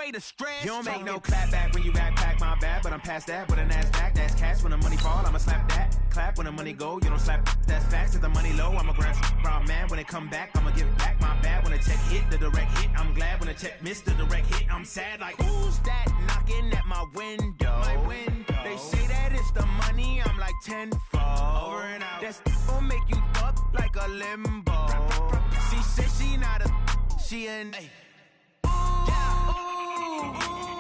away the stress. You don't make no clap back when you backpack, my bad. But I'm past that with a NASDAQ, that's cash. When the money fall, I'ma slap that. Clap when the money go, you don't slap, that's facts. If the money low, I'ma grab brown man. When it come back, I'ma give back my bad. When the check hit, the direct hit, I'm glad. When the check missed the direct hit, I'm sad. Like, who's that knocking at my window? They say that it's the money, I'm like tenfold. Over and out. That's gon' make you up like a limbo. She said she not a, she an a.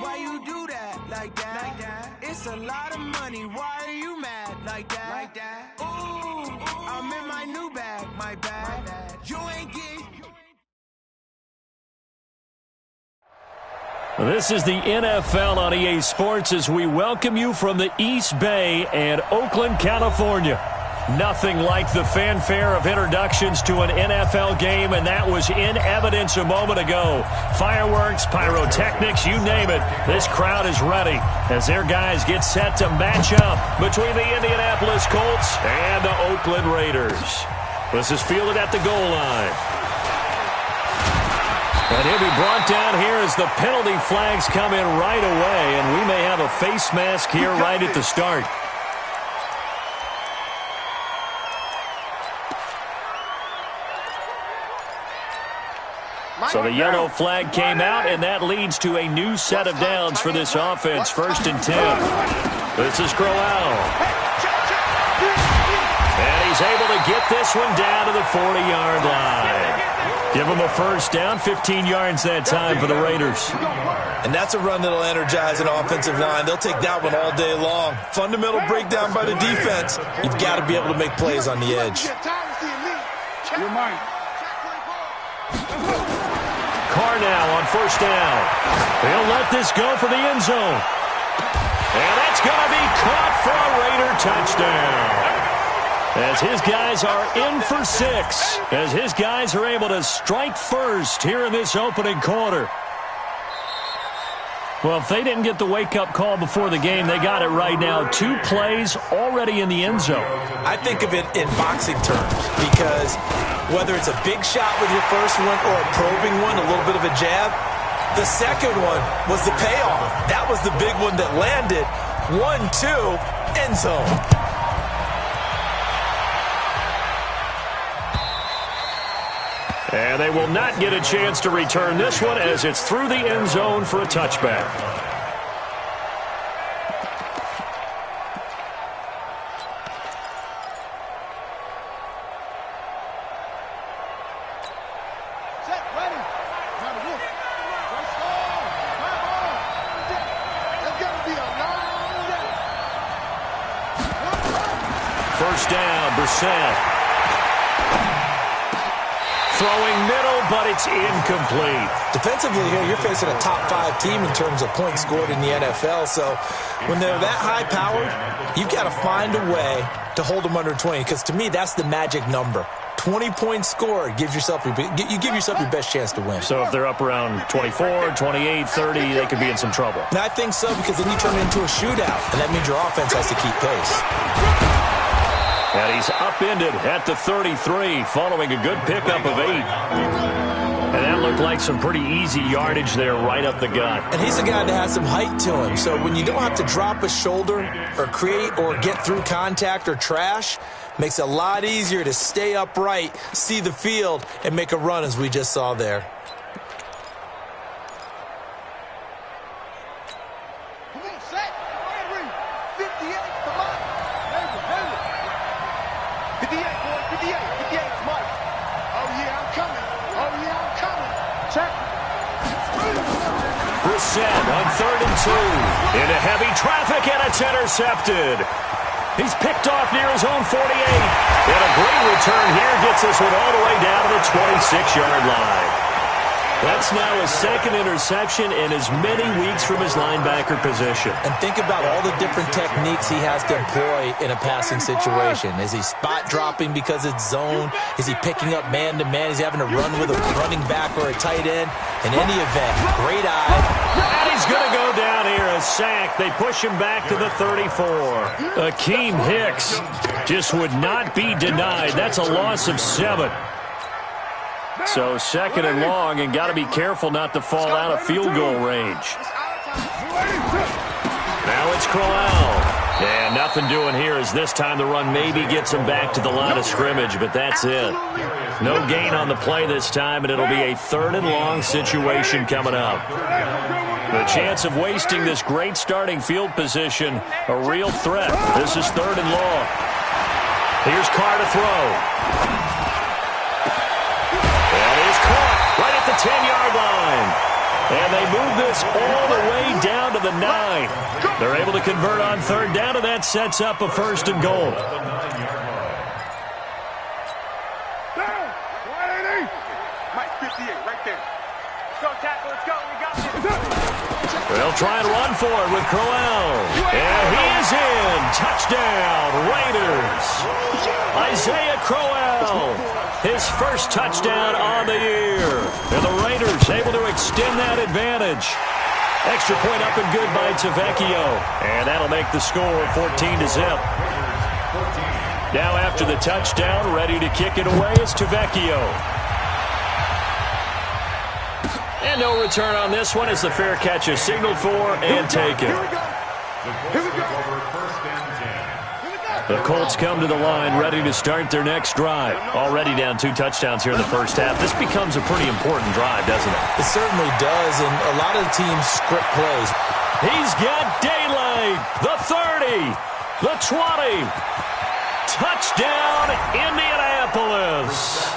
Why you do that like that? It's a lot of money. Why are you mad like that? Ooh, I'm in my new bag, my bag. You ain't getting. This is the NFL on EA Sports as we welcome you from the East Bay and Oakland, California. Nothing like the fanfare of introductions to an NFL game, and that was in evidence a moment ago. Fireworks, pyrotechnics, you name it. This crowd is ready as their guys get set to match up between the Indianapolis Colts and the Oakland Raiders. This is fielded at the goal line. And he'll be brought down here as the penalty flags come in right away, and we may have a face mask here right at the start. So the yellow flag came out, and that leads to a new set of downs for this offense. 1st and 10. This is Crowell. And he's able to get this one down to the 40-yard line. Give him a first down, 15 yards that time for the Raiders. And that's a run that'll energize an offensive line. They'll take that one all day long. Fundamental breakdown by the defense. You've got to be able to make plays on the edge. You're mine. Carr now on 1st down. He'll let this go for the end zone. And that's going to be caught for a Raider touchdown. As his guys are in for 6. As his guys are able to strike first here in this opening quarter. Well, if they didn't get the wake-up call before the game, they got it right now. 2 plays already in the end zone. I think of it in boxing terms because whether it's a big shot with your first one or a probing one, a little bit of a jab, the second one was the payoff. That was the big one that landed. 1-2, end zone. And they will not get a chance to return this one as it's through the end zone for a touchback. First down, Brissett. Throwing middle, but it's incomplete. Defensively here, you're facing a top-5 team in terms of points scored in the NFL. So when they're that high-powered, you've got to find a way to hold them under 20. Because to me, that's the magic number. 20 points scored gives yourself you give yourself your best chance to win. So if they're up around 24, 28, 30, they could be in some trouble. And I think so because then you turn it into a shootout, and that means your offense has to keep pace. And he's upended at the 33 following a good pickup of 8. And that looked like some pretty easy yardage there right up the gut. And he's a guy that has some height to him. So when you don't have to drop a shoulder or create or get through contact or trash, makes it a lot easier to stay upright, see the field, and make a run as we just saw there. Brissett on 3rd and 2. Into heavy traffic, and it's intercepted. He's picked off near his own 48. And a great return here gets this one all the way down to the 26-yard line. That's now his 2nd interception in as many weeks from his linebacker position. And think about all the different techniques he has to employ in a passing situation. Is he spot dropping because it's zone? Is he picking up man-to-man? Is he having to run with a running back or a tight end? In any event, great eye. And he's going to go down here, a sack. They push him back to the 34. Akeem Hicks just would not be denied. That's a loss of 7. So second and long, and got to be careful not to fall out of field goal range. Now it's Crowell. And nothing doing here as this time the run maybe gets him back to the line of scrimmage, but that's it. No gain on the play this time, and it'll be a third and long situation coming up. The chance of wasting this great starting field position, a real threat. This is third and long. Here's Carr to throw. And he's caught right at the 10-yard line. And they move this all the way down to the 9. They're able to convert on third down, and that sets up a first and goal. They'll try and run for it with Crowell. And he is in. Touchdown, Raiders. Isaiah Crowell, his first touchdown on the year. And the Raiders able to extend that advantage. Extra point up and good by Tavecchio. And that'll make the score 14-0. Now after the touchdown, ready to kick it away is Tavecchio. And no return on this one as the fair catch is signaled for and taken. The Colts come to the line ready to start their next drive. Already down 2 touchdowns here in the first half. This becomes a pretty important drive, doesn't it? It certainly does, and a lot of the teams script plays. He's got daylight. The 30, the 20. Touchdown, Indianapolis.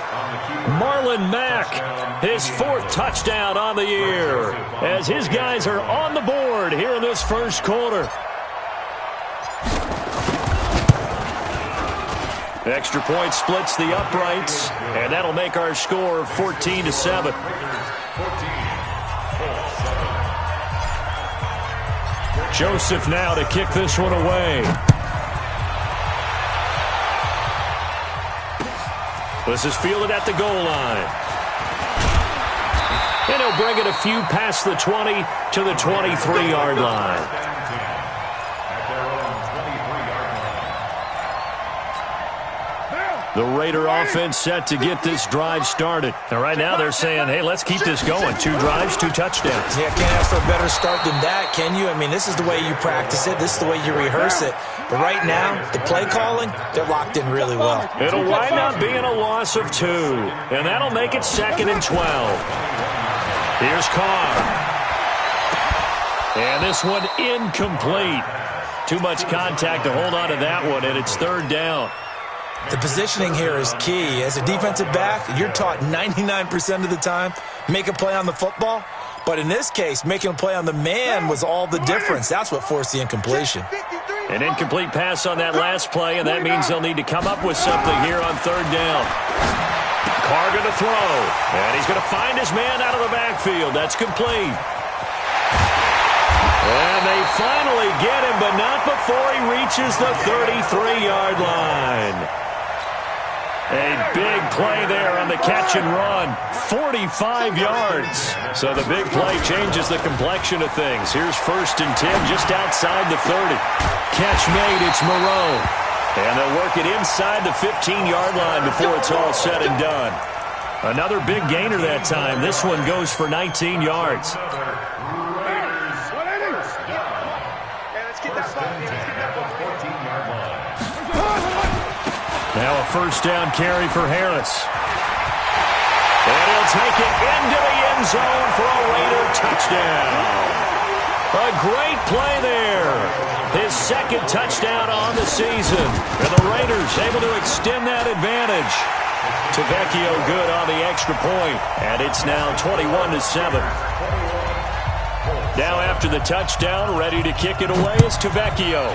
Marlon Mack, his 4th touchdown on the year, as his guys are on the board here in this first quarter. Extra point splits the uprights, and that'll make our score 14-7. Joseph now to kick this one away. This is fielded at the goal line. And he'll bring it a few past the 20 to the 23-yard line. The Raider offense set to get this drive started. And right now they're saying, hey, let's keep this going. 2 drives, 2 touchdowns. Yeah, can't ask for a better start than that, can you? I mean, this is the way you practice it. This is the way you rehearse it. But right now, the play calling, they're locked in really well. It'll wind up being a loss of 2. And that'll make it 2nd and 12. Here's Carr. And this one incomplete. Too much contact to hold on to that one, and it's 3rd down. The positioning here is key. As a defensive back, you're taught 99% of the time, make a play on the football. But in this case, making a play on the man was all the difference. That's what forced the incompletion. An incomplete pass on that last play, and that means they'll need to come up with something here on 3rd down. Carr going to throw, and he's going to find his man out of the backfield. That's complete. And they finally get him, but not before he reaches the 33-yard line. A big play there on the catch and run. 45 yards. So the big play changes the complexion of things. Here's 1st and 10 just outside the 30. Catch made, it's Moreau. And they'll work it inside the 15-yard line before it's all said and done. Another big gainer that time. This one goes for 19 yards. Now a 1st down carry for Harris. And he'll take it into the end zone for a Raider touchdown. A great play there. His 2nd touchdown on the season. And the Raiders able to extend that advantage. Tavecchio good on the extra point. And it's now 21-7. Now after the touchdown, ready to kick it away is Tavecchio.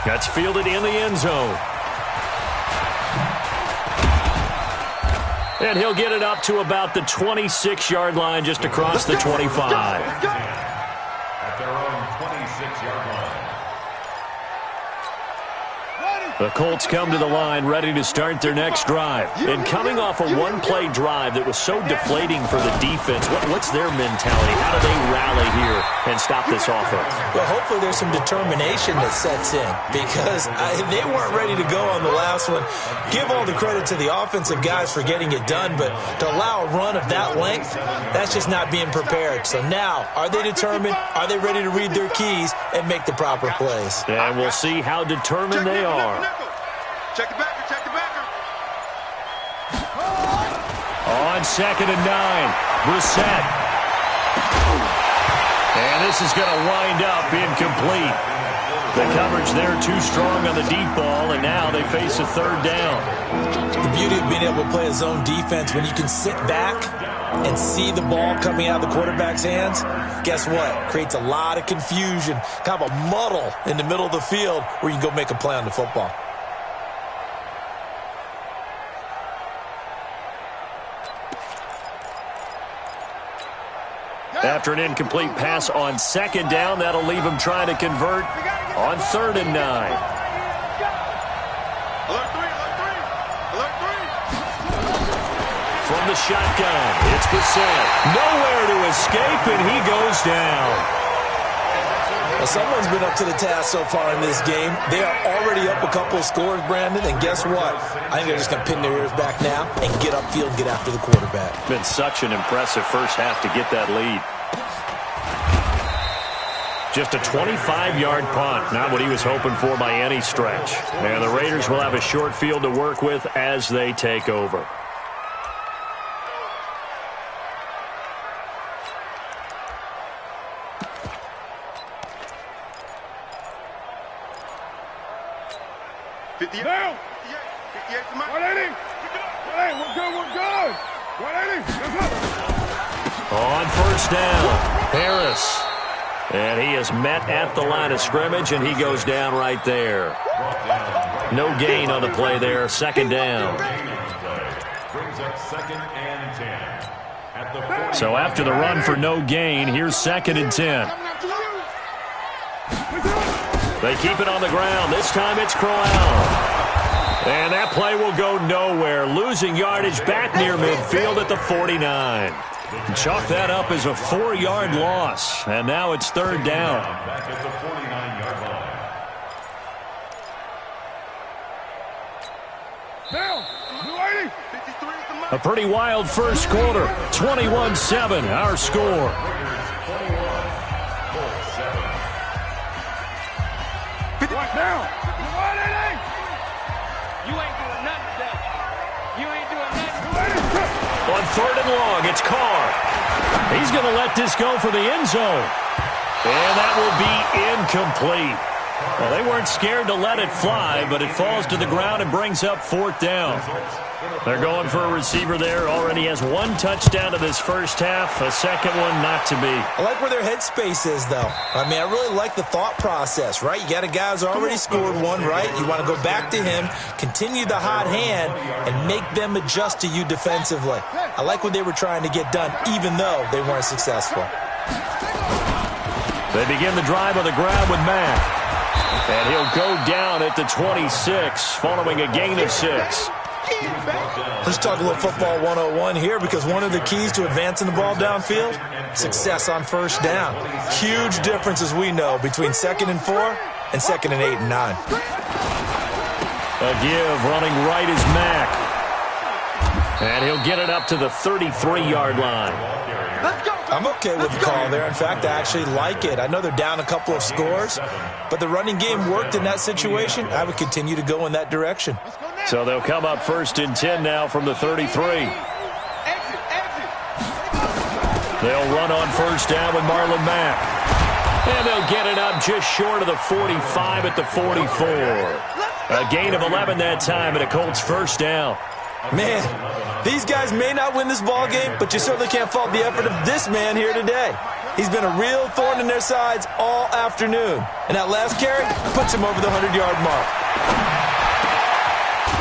That's fielded in the end zone. And he'll get it up to about the 26-yard line just across the 25. At their own 26-yard line. The Colts come to the line ready to start their next drive. And coming off a one-play drive that was so deflating for the defense, what's their mentality? How do they rally here and stop this offense? Well, hopefully there's some determination that sets in because they weren't ready to go on the last one. Give all the credit to the offensive guys for getting it done, but to allow a run of that length, that's just not being prepared. So now, are they determined? Are they ready to read their keys and make the proper plays? And we'll see how determined they are. Check the backer, check the backer. On 2nd and 9, Brissett. And this is going to wind up incomplete. The coverage there too strong on the deep ball, and now they face a 3rd down. The beauty of being able to play a zone defense when you can sit back and see the ball coming out of the quarterback's hands, guess what? Creates a lot of confusion, kind of a muddle in the middle of the field where you can go make a play on the football. After an incomplete pass on 2nd down, that'll leave him trying to convert on 3rd and 9. Alert 3, alert 3, alert 3. From the shotgun, it's Brissett. Nowhere to escape, and he goes down. Well, someone's been up to the task so far in this game. They are already up a couple of scores, Brandon, and guess what? I think they're just going to pin their ears back now and get upfield and get after the quarterback. Been such an impressive first half to get that lead. Just a 25-yard punt, not what he was hoping for by any stretch. And the Raiders will have a short field to work with as they take over. Down. 58 to 180. 180. We're good. We're good. 180. On 1st down, Harris. And he is met at the line of scrimmage, and he goes down right there. No gain on the play there. 2nd down. So after the run for no gain, here's 2nd and 10. They keep it on the ground. This time it's Crowell. And that play will go nowhere. Losing yardage back near midfield at the 49. Chalk that up as a 4-yard loss. And now it's 3rd down. A pretty wild first quarter. 21-7, our score. Now. You ain't doing nothing today. You ain't doing nothing. On 3rd and long, it's Carr. He's going to let this go for the end zone. And that will be incomplete. Well, they weren't scared to let it fly, but it falls to the ground and brings up 4th down. They're going for a receiver there. Already has 1 touchdown in this first half. A second one not to be. I like where their headspace is, though. I mean, I really like the thought process, right? You got a guy who's already scored one, right? You want to go back to him, continue the hot hand, and make them adjust to you defensively. I like what they were trying to get done, even though they weren't successful. They begin the drive with a grab with Mack. And he'll go down at the 26, following a gain of 6. Let's talk a little football 101 here, because one of the keys to advancing the ball downfield, success on 1st down. Huge difference, as we know, between 2nd and 4 and 2nd and 8 and 9. A give running right is Mack. And he'll get it up to the 33-yard line. I'm okay with the call there. In fact, I actually like it. I know they're down a couple of scores, but the running game worked in that situation. I would continue to go in that direction. So they'll come up 1st and 10 now from the 33. They'll run on 1st down with Marlon Mack. And they'll get it up just short of the 45 at the 44. A gain of 11 that time and a Colts 1st down. Man, these guys may not win this ball game, but you certainly can't fault the effort of this man here today. He's been a real thorn in their sides all afternoon. And that last carry puts him over the 100-yard mark.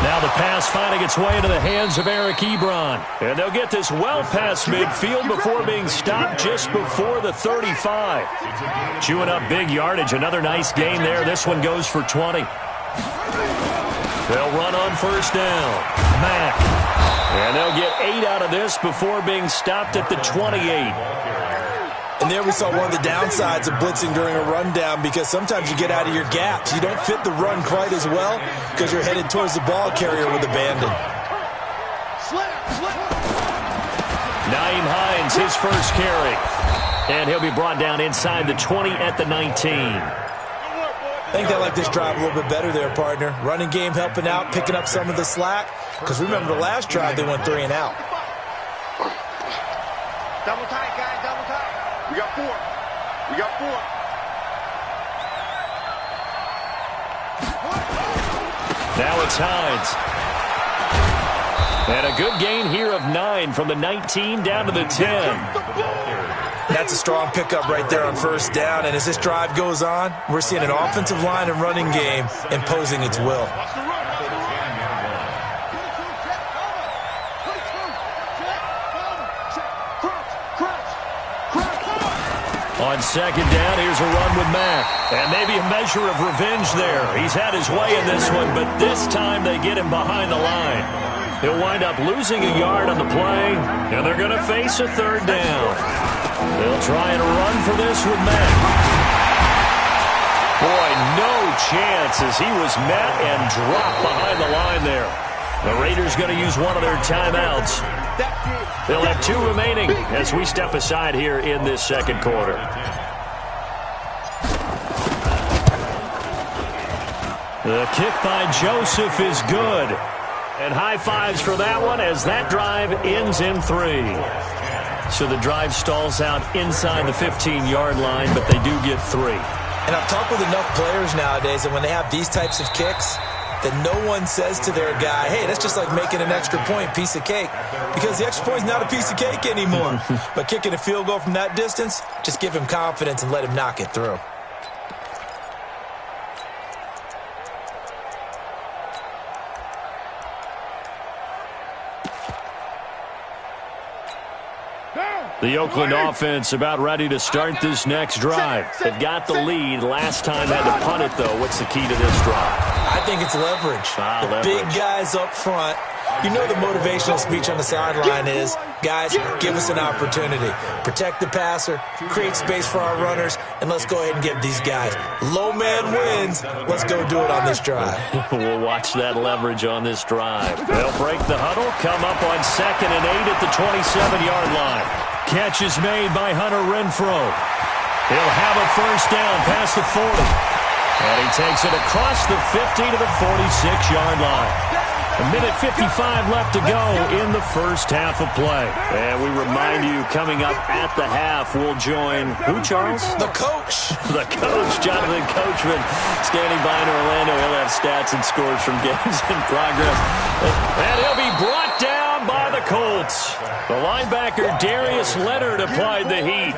Now the pass finding its way into the hands of Eric Ebron. And they'll get this well past midfield before being stopped just before the 35. Chewing up big yardage. Another nice gain there. This one goes for 20. They'll run on first down. Mack. And they'll get 8 out of this before being stopped at the 28. And there we saw one of the downsides of blitzing during a rundown, because sometimes you get out of your gaps. You don't fit the run quite as well because you're headed towards the ball carrier with abandon. Nyheim Hines, his first carry. And he'll be brought down inside the 20 at the 19. I think they like this drive a little bit better there, partner. Running game helping out, picking up some of the slack. Because remember the last drive, they went 3 and out. Double tight, guys, double tight. We got 4. We got 4. Now it's Hines. And a good gain here of 9 from the 19 down to the 10. That's a strong pickup right there on first down. And as this drive goes on, we're seeing an offensive line and running game imposing its will. On second down, here's a run with Mack. And maybe a measure of revenge there. He's had his way in this one, but this time they get him behind the line. He'll wind up losing a yard on the play, and they're going to face a third down. They'll try and run for this with Mack. Boy, no chance as he was met and dropped behind the line there. The Raiders going to use one of their timeouts. They'll have 2 remaining as we step aside here in this second quarter. The kick by Joseph is good. And high fives for that one as that drive ends in 3. So the drive stalls out inside the 15-yard line, but they do get 3. And I've talked with enough players nowadays that when they have these types of kicks, that no one says to their guy, hey, that's just like making an extra point, piece of cake. Because the extra point is not a piece of cake anymore. But kicking a field goal from that distance, just give him confidence and let him knock it through. The Oakland offense about ready to start this next drive. They've got the lead. Last time had to punt it, though. What's the key to this drive? I think it's leverage. The big guys up front. You know the motivational speech on the sideline is, guys, give us an opportunity. Protect the passer, create space for our runners, and let's go ahead and give these guys. Low man wins. Let's go do it on this drive. We'll watch that leverage on this drive. They'll break the huddle, come up on 2nd and 8 at the 27-yard line. Catch is made by Hunter Renfrow. He'll have a first down past the 40. And he takes it across the 50 to the 46-yard line. A minute 55 left to go in the first half of play. And we remind you, coming up at the half, we'll join who, Charles? The coach. The coach, Jonathan Coachman, standing by in Orlando. He'll have stats and scores from games in progress. And he'll be brought down by the Colts. The linebacker, Darius Leonard, applied the heat.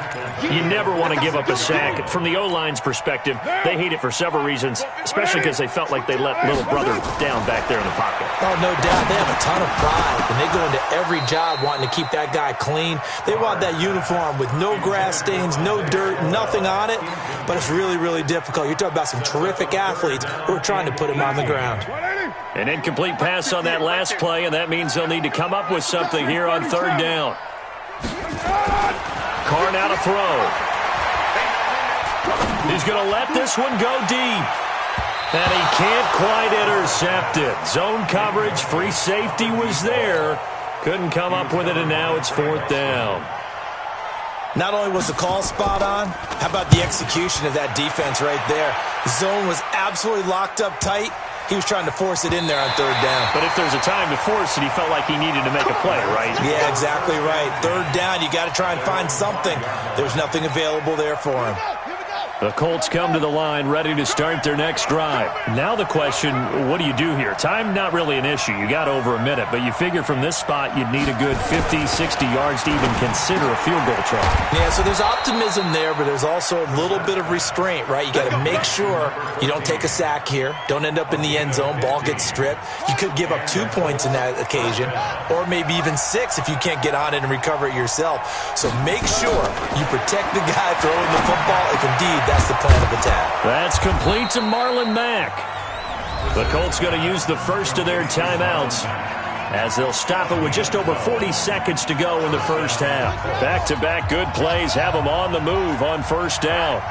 You never want to give up a sack. From the O-line's perspective, they hate it for several reasons, especially because they felt like they let little brother down back there in the pocket. Oh, no doubt. They have a ton of pride, and they go into every job wanting to keep that guy clean. They want that uniform with no grass stains, no dirt, nothing on it, but it's really, really difficult. You're talking about some terrific athletes who are trying to put him on the ground. An incomplete pass on that last play, and that means they'll need to come up with something here on third down. Carr now to throw. He's going to let this one go deep. And he can't quite intercept it. Zone coverage, free safety was there. Couldn't come up with it, and now it's 4th down. Not only was the call spot on, how about the execution of that defense right there? The zone was absolutely locked up tight. He was trying to force it in there on third down. But if there's a time to force it, he felt like he needed to make a play, right? Yeah, exactly right. Third down, you got to try and find something. There's nothing available there for him. The Colts come to the line ready to start their next drive. Now the question, what do you do here? Time, not really an issue. You got over a minute, but you figure from this spot you'd need a good 50, 60 yards to even consider a field goal try. Yeah, so there's optimism there, but there's also a little bit of restraint, right? You got to make sure you don't take a sack here. Don't end up in the end zone. Ball gets stripped. You could give up 2 points in that occasion, or maybe even 6 if you can't get on it and recover it yourself. So make sure you protect the guy throwing the football if indeed that's the plan of attack. That's complete to Marlon Mack. The Colts going to use the first of their timeouts as they'll stop it with just over 40 seconds to go in the first half. Back-to-back good plays have them on the move on first down.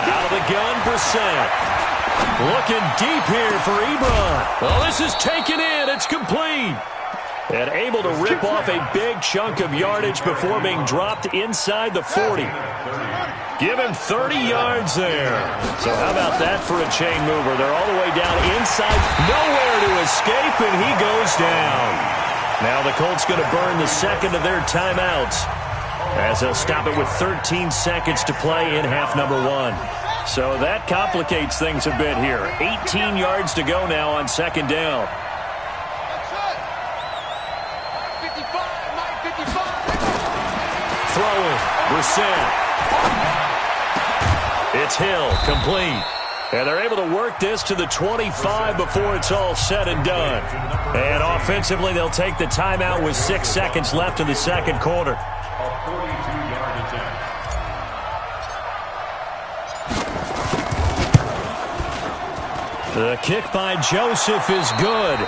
Out of the gun, Brissett. Looking deep here for Ebron. Well, this is taken in. It's complete. And able to rip off a big chunk of yardage before being dropped inside the 40. Give him 30 yards there. So how about that for a chain mover? They're all the way down inside. Nowhere to escape, and he goes down. Now the Colts going to burn the second of their timeouts as they'll stop it with 13 seconds to play in half number one. So that complicates things a bit here. 18 yards to go now on second down. Throwing, Brissett. It's Hill, complete. And they're able to work this to the 25 before it's all said and done. And offensively, they'll take the timeout with 6 seconds left in the second quarter. The kick by Joseph is good.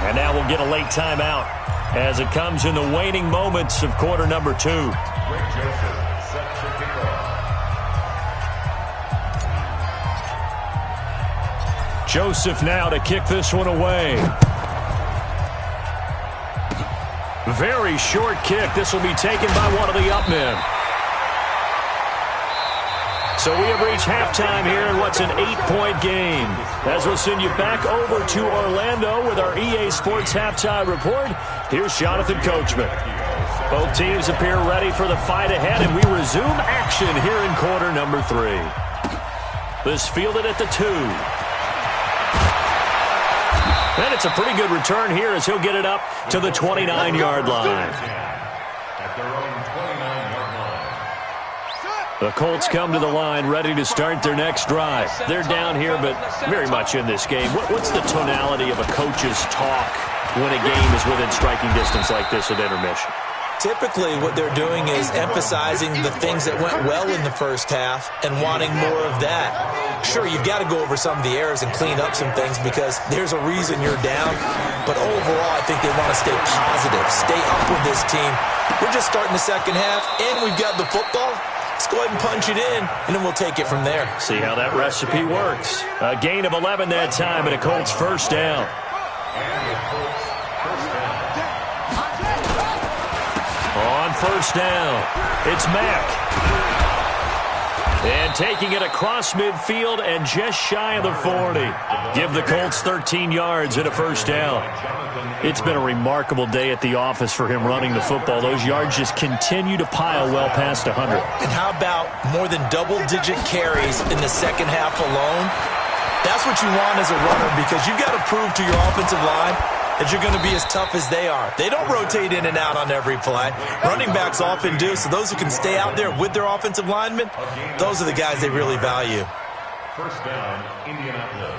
And now we'll get a late timeout as it comes in the waning moments of quarter number 2. Joseph now to kick this one away. Very short kick. This will be taken by one of the up men. So we have reached halftime here in what's an 8-point game. As we'll send you back over to Orlando with our EA Sports Halftime Report, here's Jonathan Coachman. Both teams appear ready for the fight ahead, and we resume action here in quarter number 3. This fielded at the 2. And it's a pretty good return here as he'll get it up to the 29-yard line. The Colts come to the line ready to start their next drive. They're down here, but very much in this game. What's the tonality of a coach's talk when a game is within striking distance like this at intermission? Typically, what they're doing is emphasizing the things that went well in the first half and wanting more of that. Sure, you've got to go over some of the errors and clean up some things because there's a reason you're down. But overall, I think they want to stay positive, stay up with this team. We're just starting the second half, and we've got the football. Let's go ahead and punch it in, and then we'll take it from there. See how that recipe works. A gain of 11 that time, and a Colts first down. On first down, it's Mack. And taking it across midfield and just shy of the 40. Give the Colts 13 yards and a first down. It's been a remarkable day at the office for him running the football. Those yards just continue to pile well past 100. And how about more than double-digit carries in the second half alone? That's what you want as a runner because you've got to prove to your offensive line that you're going to be as tough as they are. They don't rotate in and out on every play. Running backs often do, so those who can stay out there with their offensive linemen, those are the guys they really value. First down, Indianapolis.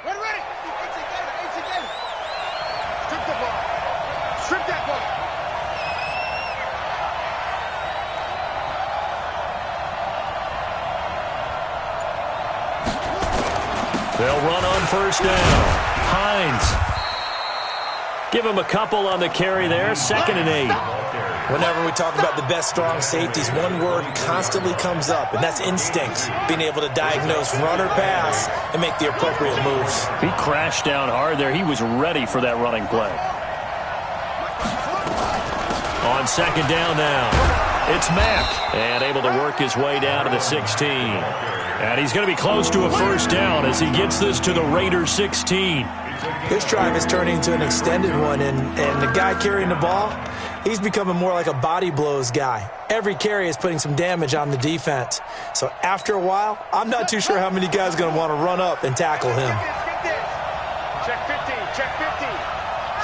Ready. Strip the ball. Strip that ball. They'll run on first down. Hines. Give him a couple on the carry there. 2nd and 8. Whenever we talk about the best strong safeties, one word constantly comes up, and that's instincts. Being able to diagnose run or pass and make the appropriate moves. He crashed down hard there. He was ready for that running play. On second down now, it's Mack. And able to work his way down to the 16. And he's going to be close to a first down as he gets this to the Raiders 16. This drive is turning into an extended one, and the guy carrying the ball, he's becoming more like a body blows guy. Every carry is putting some damage on the defense. So after a while, I'm not too sure how many guys are going to want to run up and tackle him. Check 15. Check 15.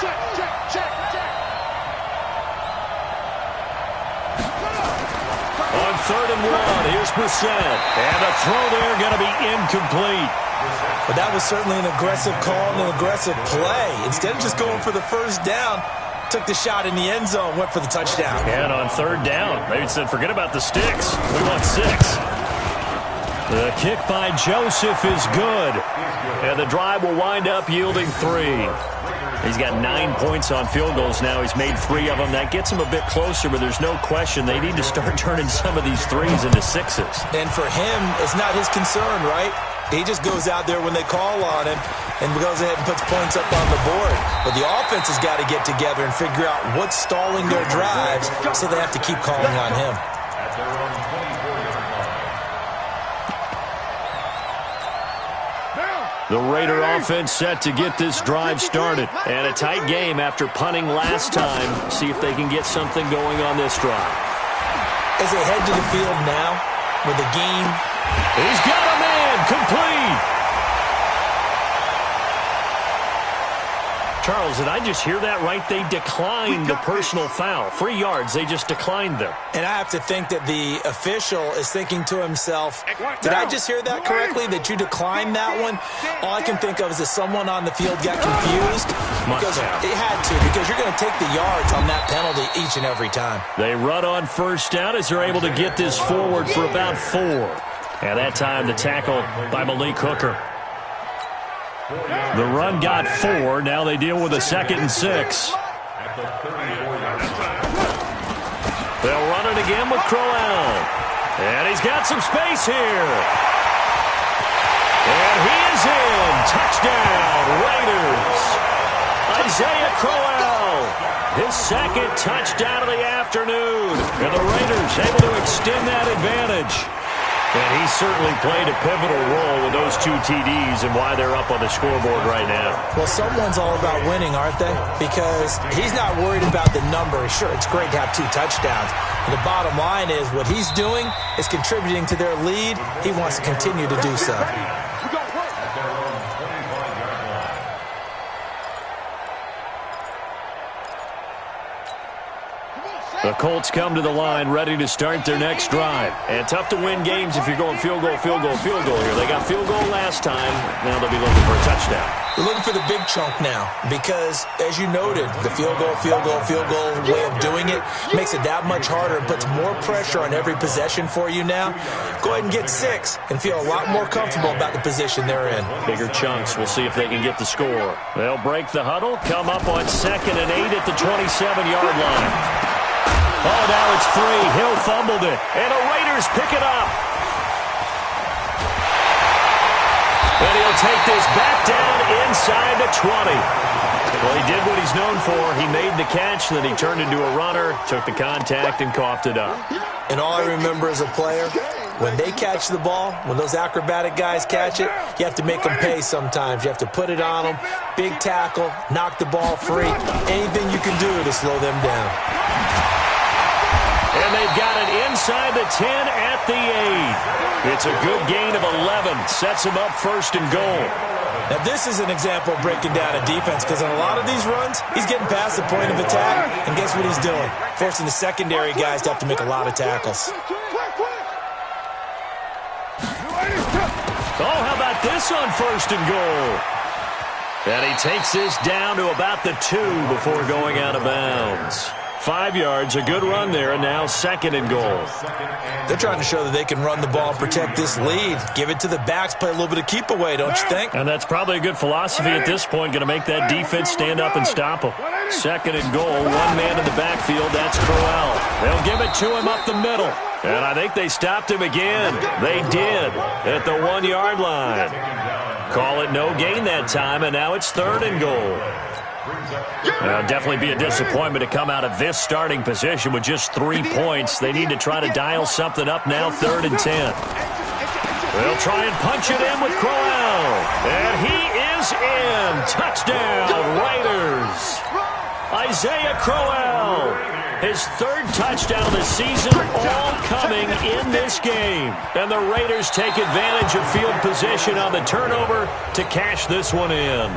Check. On 3rd and 1, here's Brissett. And the throw there going to be incomplete. But that was certainly an aggressive call and an aggressive play. Instead of just going for the first down, took the shot in the end zone, went for the touchdown. And on 3rd down, they said, forget about the sticks. We want 6. The kick by Joseph is good. And the drive will wind up yielding 3. He's got 9 points on field goals now. He's made 3 of them. That gets him a bit closer, but there's no question they need to start turning some of these 3s into 6s. And for him, it's not his concern, right? He just goes out there when they call on him and goes ahead and puts points up on the board. But the offense has got to get together and figure out what's stalling their drives, so they have to keep calling on him. The Raider offense set to get this drive started. And a tight game after punting last time. See if they can get something going on this drive. As they head to the field now with the game. He's got a man. Complete. Charles, did I just hear that right? They declined the personal foul. 3 yards. They just declined them. And I have to think that the official is thinking to himself, did I just hear that correctly, that you declined that one? All I can think of is that someone on the field got confused. Because it had to, because you're going to take the yards on that penalty each and every time. They run on 1st down as they're able to get this forward for about 4. And that time the tackle by Malik Hooker. The run got 4. Now they deal with a 2nd and 6. They'll run it again with Crowell. And he's got some space here. And he is in. Touchdown, Raiders. Isaiah Crowell. His 2nd touchdown of the afternoon. And the Raiders able to extend that advantage. And he certainly played a pivotal role with those 2 TDs and why they're up on the scoreboard right now. Well, someone's all about winning, aren't they? Because he's not worried about the number. Sure, it's great to have 2 touchdowns. And the bottom line is what he's doing is contributing to their lead. He wants to continue to do so. The Colts come to the line ready to start their next drive. And tough to win games if you're going field goal, field goal, field goal here. They got field goal last time. Now they'll be looking for a touchdown. They're looking for the big chunk now because, as you noted, the field goal way of doing it makes it that much harder and puts more pressure on every possession for you now. Go ahead and get 6 and feel a lot more comfortable about the position they're in. Bigger chunks. We'll see if they can get the score. They'll break the huddle, come up on 2nd and 8 at the 27-yard line. Oh, now it's 3. Hill fumbled it. And the Raiders pick it up. And he'll take this back down inside the 20. Well, he did what he's known for. He made the catch, then he turned into a runner, took the contact, and coughed it up. And all I remember as a player, when they catch the ball, when those acrobatic guys catch it, you have to make them pay sometimes. You have to put it on them, big tackle, knock the ball free, anything you can do to slow them down. And they've got it inside the 10 at the 8. It's a good gain of 11. Sets them up 1st and goal. Now, this is an example of breaking down a defense because in a lot of these runs, he's getting past the point of attack, and guess what he's doing? Forcing the secondary guys to have to make a lot of tackles. Oh, how about this on 1st and goal? And he takes this down to about the 2 before going out of bounds. 5 yards, a good run there, and now 2nd and goal. They're trying to show that they can run the ball and protect this lead. Give it to the backs, play a little bit of keep away, don't you think? And that's probably a good philosophy at this point, going to make that defense stand up and stop them. 2nd and goal, 1 man in the backfield, that's Crowell. They'll give it to him up the middle. And I think they stopped him again. They did at the 1-yard line. Call it no gain that time, and now it's 3rd and goal. Definitely be a disappointment to come out of this starting position with just 3 points. They need to try to dial something up now, 3rd and 10. They'll try and punch it in with Crowell. And he is in. Touchdown, Raiders. Isaiah Crowell. His 3rd touchdown of the season, all coming in this game. And the Raiders take advantage of field position on the turnover to cash this one in.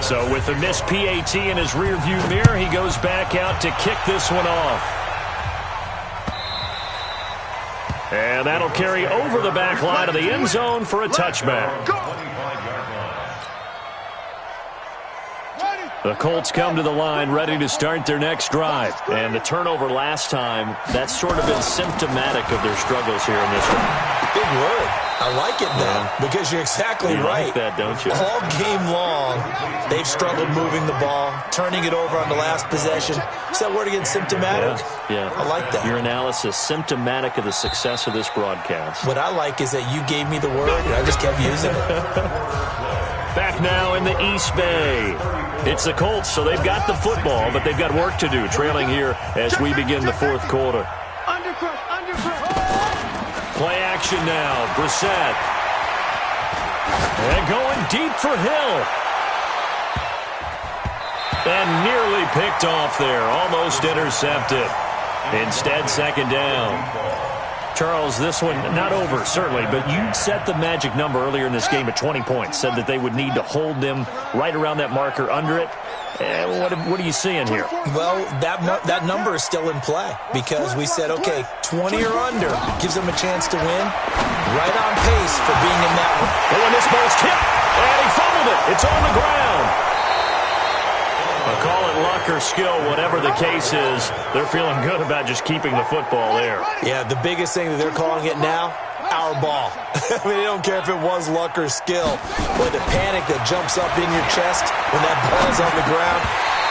So with the missed PAT in his rearview mirror, he goes back out to kick this one off. And that'll carry over the back line of the end zone for a touchback. The Colts come to the line ready to start their next drive. And the turnover last time, that's sort of been symptomatic of their struggles here in this one. Big word. I like it, though, because you're exactly right. You like that, don't you? All game long, they've struggled moving the ball, turning it over on the last possession. Is that word again, symptomatic? Yeah. I like that. Your analysis, symptomatic of the success of this broadcast. What I like is that you gave me the word, and I just kept using it. Back now in the East Bay. It's the Colts, so they've got the football, but they've got work to do, trailing here as we begin the fourth quarter. Play action now. Brissett. And going deep for Hill. And nearly picked off there. Almost intercepted. Instead, second down. Charles, this one not over, certainly, but you set the magic number earlier in this game at 20 points. Said that they would need to hold them right around that marker under it. What are you seeing here? Well, that number is still in play because we said, okay, 20 or under gives them a chance to win. Right on pace for being in that one. Oh, and this ball's tipped, and he fumbled it. It's on the ground. I'll call it luck or skill, whatever the case is. They're feeling good about just keeping the football there. Yeah, the biggest thing that they're calling it now, our ball. I mean, they don't care if it was luck or skill. But the panic that jumps up in your chest when that ball's on the ground,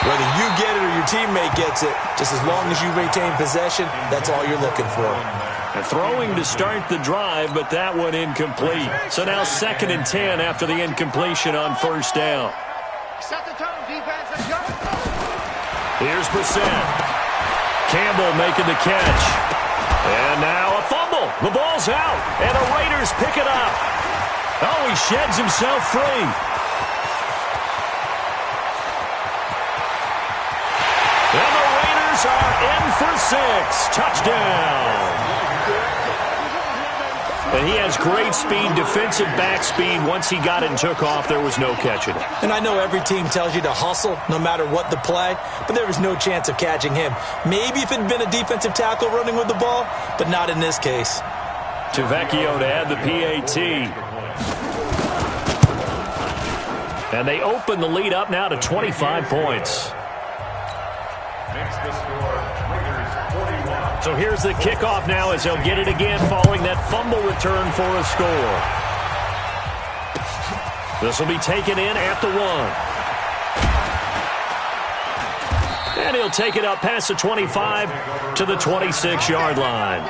whether you get it or your teammate gets it, just as long as you maintain possession, that's all you're looking for. And throwing to start the drive, but that one incomplete. So now 2nd and 10 after the incompletion on first down. Set the tone, defense, and go. Here's Brissett. Campbell making the catch. And now a fumble. The ball's out. And the Raiders pick it up. Oh, he sheds himself free. And the Raiders are in for 6. Touchdown. And he has great speed, defensive back speed. Once he got it and took off, there was no catching it. And I know every team tells you to hustle no matter what the play, but there was no chance of catching him. Maybe if it had been a defensive tackle running with the ball, but not in this case. Tavecchio to add the PAT. And they open the lead up now to 25 points. Makes the score Raiders 41. So here's the kickoff now as they'll get it again following that fumble return for a score. This will be taken in at the 1. And he'll take it up past the 25 to the 26-yard line.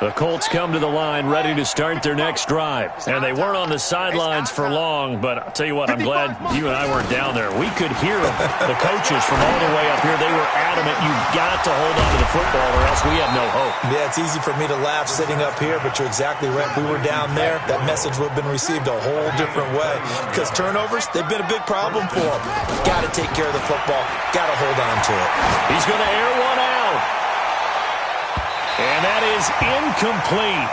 The Colts come to the line ready to start their next drive. And they weren't on the sidelines for long, but I'll tell you what, I'm glad you and I weren't down there. We could hear the coaches from all the way up here. They were adamant, you've got to hold on to the football or else we have no hope. Yeah, it's easy for me to laugh sitting up here, but you're exactly right. If we were down there, that message would have been received a whole different way. Because turnovers, they've been a big problem for them. Got to take care of the football. Got to hold on to it. He's going to air one out. And that is incomplete.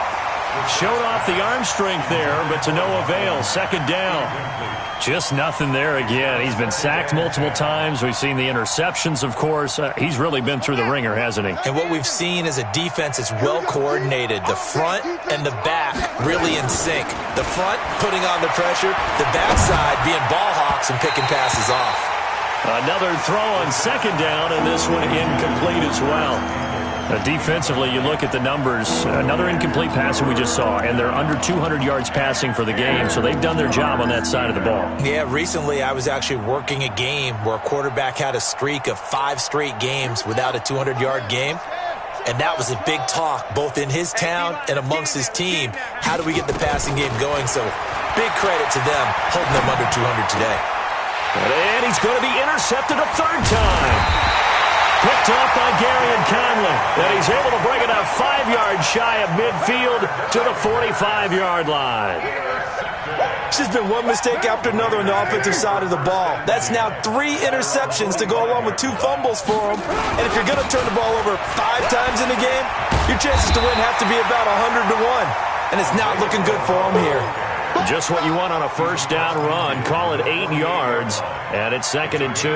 Showed off the arm strength there, but to no avail. Second down. Just nothing there again. He's been sacked multiple times. We've seen the interceptions, of course. He's really been through the ringer, hasn't he? And what we've seen is a defense that's well coordinated. The front and the back really in sync. The front putting on the pressure. The backside being ball hawks and picking passes off. Another throw on second down, and this one incomplete as well. Defensively, you look at the numbers. Another incomplete pass that we just saw, and they're under 200 yards passing for the game, so they've done their job on that side of the ball. Yeah, recently I was actually working a game where a quarterback had a streak of 5 straight games without a 200-yard game, and that was a big talk, both in his town and amongst his team. How do we get the passing game going? So big credit to them holding them under 200 today. And he's going to be intercepted a third time. Picked off by Gary and Conley. And he's able to bring it up 5 yards shy of midfield to the 45-yard line. It's just been one mistake after another on the offensive side of the ball. That's now 3 interceptions to go along with 2 fumbles for him. And if you're going to turn the ball over 5 times in the game, your chances to win have to be about 100 to 1. And it's not looking good for him here. Just what you want on a first down run. Call it 8 yards, and it's 2nd and 2.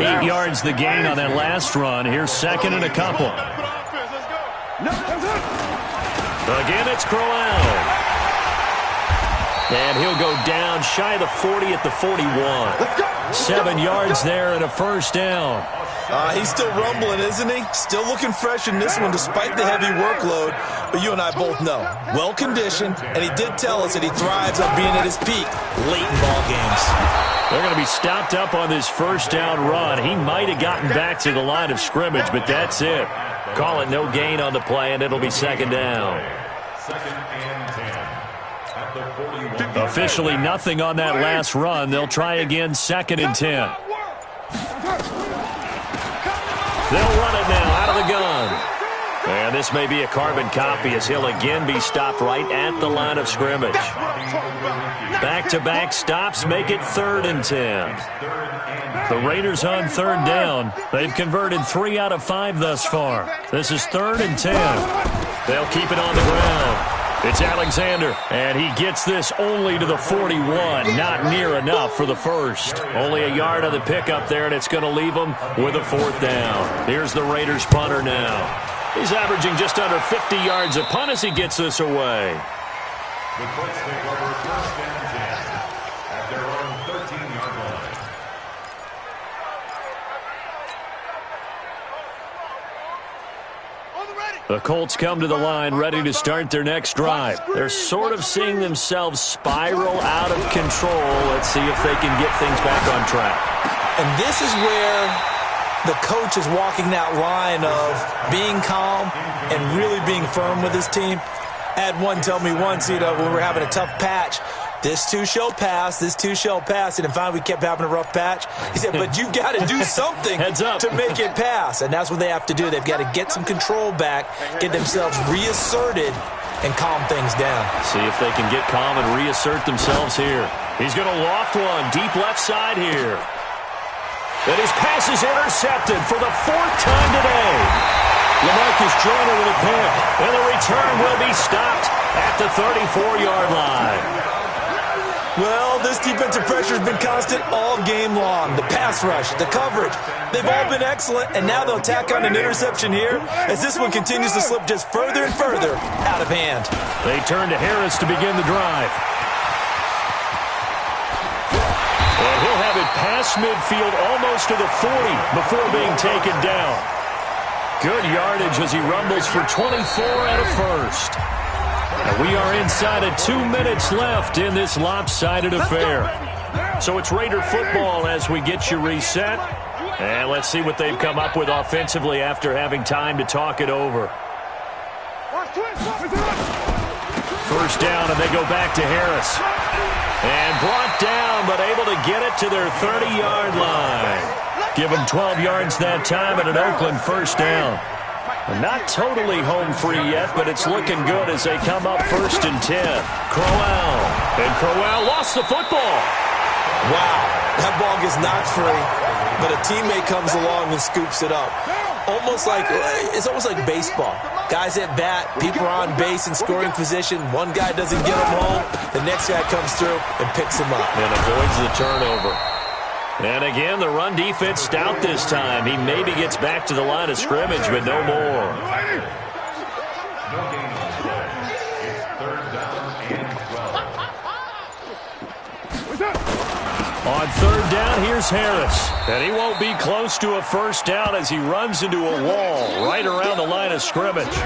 8 yards the gain on that last run. Here's 2nd and a couple. Again, it's Crowell. And he'll go down shy of the 40 at the 41. 7 yards there and a first down. He's still rumbling, isn't he? Still looking fresh in this one despite the heavy workload. But you and I both know, well-conditioned, and he did tell us that he thrives on being at his peak late in ball games. They're going to be stopped up on this first down run. He might have gotten back to the line of scrimmage, but that's it. Call it no gain on the play, and it'll be 2nd down. 2nd and 10 at the 41. Officially nothing on that last run. They'll try again 2nd and 10. They'll run it now out of the gun. And this may be a carbon copy as he'll again be stopped right at the line of scrimmage. Back-to-back stops make it 3rd and 10. The Raiders on 3rd down. They've converted 3 out of 5 thus far. This is 3rd and 10. They'll keep it on the ground. It's Alexander, and he gets this only to the 41. Not near enough for the first. Only a yard on the pickup there, and it's going to leave them with a 4th down. Here's the Raiders punter now. He's averaging just under 50 yards a punt as he gets this away. The Colts take over 1st and 10 at their own 13-yard line. The Colts come to the line ready to start their next drive. They're sort of seeing themselves spiral out of control. Let's see if they can get things back on track. And this is where the coach is walking that line of being calm and really being firm with his team. I had one tell me once, when we were having a tough patch, this too shall pass, this too shall pass. And finally we kept having a rough patch. He said, but you've got to do something to make it pass. And that's what they have to do. They've got to get some control back, get themselves reasserted, and calm things down. See if they can get calm and reassert themselves here. He's going to loft one deep left side here. And his pass is intercepted for the 4th time today. LaMarcus Joyner with a pick. And the return will be stopped at the 34-yard line. Well, this defensive pressure has been constant all game long. The pass rush, the coverage, they've all been excellent, and now they'll tack on an interception here as this one continues to slip just further and further out of hand. They turn to Harris to begin the drive. And he'll have it past midfield almost to the 40 before being taken down. Good yardage as he rumbles for 24 and a first. And we are inside of 2 minutes left in this lopsided affair. So it's Raider football as we get you reset. And let's see what they've come up with offensively after having time to talk it over. First down, and they go back to Harris. And brought down, but able to get it to their 30-yard line. Give them 12 yards that time and an Oakland first down. Not totally home free yet, but it's looking good as they come up 1st and 10. Crowell. And Crowell lost the football. Wow, that ball gets knocked free, but a teammate comes along and scoops it up. It's almost like baseball. Guys at bat, people are on base in scoring position. One guy doesn't get him home. The next guy comes through and picks him up. And avoids the turnover. And again, the run defense stout this time. He maybe gets back to the line of scrimmage, but no more. No gain on the play. It's 3rd down and 12. On 3rd down, here's Harris. And he won't be close to a first down as he runs into a wall right around the line of scrimmage.